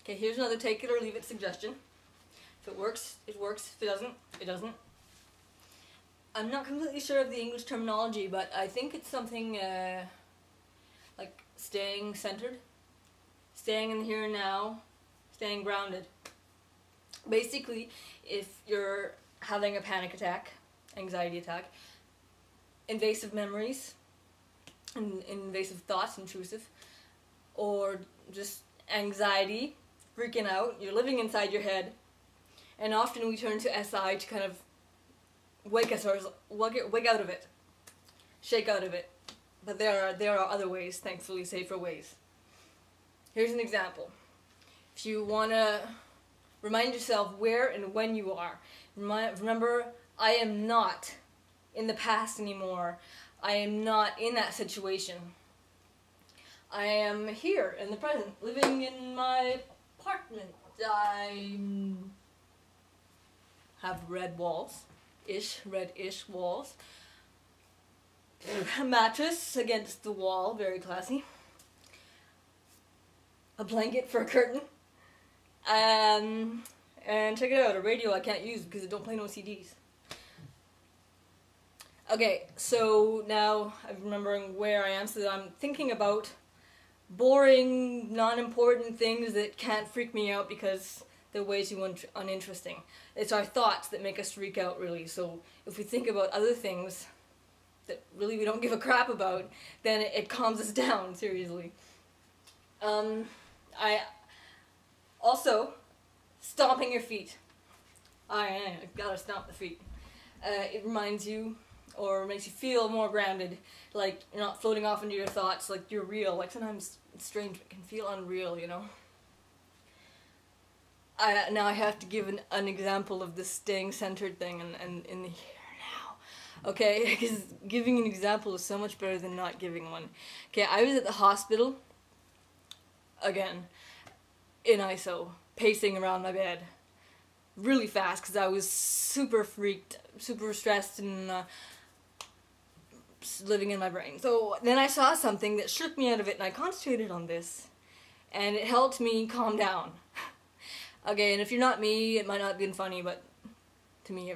Okay, here's another take it or leave it suggestion. If it works, it works. If it doesn't, it doesn't. I'm not completely sure of the English terminology, but I think it's something like staying centered, staying in the here and now, staying grounded. Basically, if you're having a panic attack, anxiety attack, invasive memories, invasive thoughts, intrusive, or just anxiety, freaking out, you're living inside your head, and often we turn to SI to kind of wake us, or wake out of it, shake out of it. But there are other ways, thankfully safer ways. Here's an example. If you want to remind yourself where and when you are, remember, I am not in the past anymore. I am not in that situation. I am here in the present, living in my apartment. I have red walls. Red-ish walls. A mattress against the wall, very classy. A blanket for a curtain. And check it out, a radio I can't use because it don't play no CDs. Okay, so now I'm remembering where I am, so that I'm thinking about boring, non-important things that can't freak me out because they're way too uninteresting. It's our thoughts that make us freak out, really. So if we think about other things that really we don't give a crap about, then it calms us down, seriously. Also, stomping your feet. I gotta stomp the feet. It reminds you, or makes you feel more grounded, like you're not floating off into your thoughts, like you're real. Like sometimes it's strange, it can feel unreal, you know? Now I have to give an example of this staying centered thing and in the here now. Okay, because giving an example is so much better than not giving one. Okay, I was at the hospital, again, in ISO, pacing around my bed really fast because I was super freaked, super stressed, and living in my brain. So then I saw something that shook me out of it, and I concentrated on this, and it helped me calm down. Okay, and if you're not me, it might not have been funny, but to me,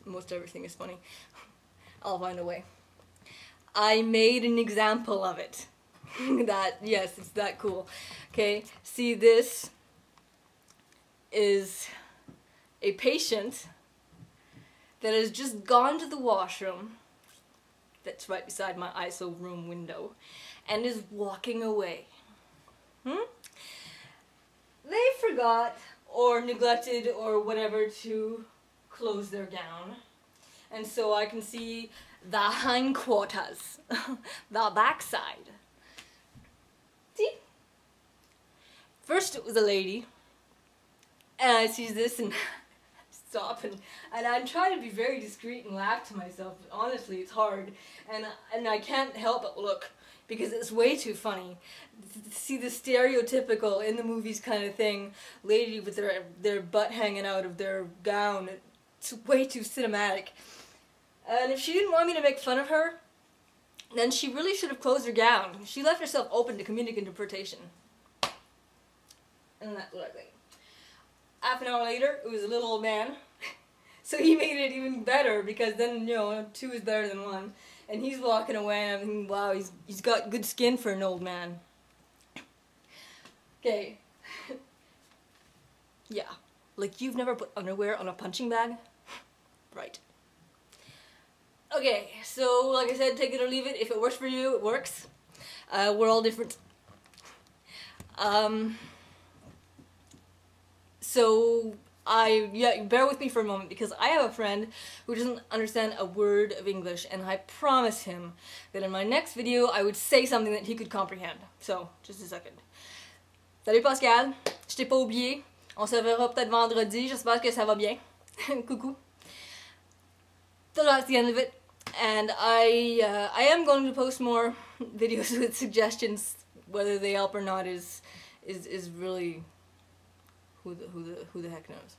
most everything is funny. I'll find a way. I made an example of it. Yes, it's that cool. Okay, see, this is a patient that has just gone to the washroom, that's right beside my ISO room window, and is walking away. They forgot, or neglected, or whatever, to close their gown. And so I can see the hindquarters, the backside. See? First it was a lady, and I see this and stop, and I'm trying to be very discreet and laugh to myself, but honestly it's hard, and I can't help but look, because it's way too funny. See the stereotypical, in the movies kind of thing, lady with their butt hanging out of their gown. It's way too cinematic. And if she didn't want me to make fun of her, then she really should have closed her gown. She left herself open to comedic interpretation. And that's what I think. Half an hour later, it was a little old man. So he made it even better, because then, you know, 2 is better than 1. And he's walking away, and I'm thinking, wow, he's got good skin for an old man. Okay. Yeah. Like, you've never put underwear on a punching bag? Right. Okay, so, like I said, take it or leave it. If it works for you, it works. We're all different. So, bear with me for a moment, because I have a friend who doesn't understand a word of English, and I promise him that in my next video I would say something that he could comprehend. So, just a second. Salut Pascal, je t'ai pas oublié. On se verra peut-être vendredi, j'espère que ça va bien. Coucou. So that's the end of it, and I am going to post more videos with suggestions. Whether they help or not is really who the heck knows.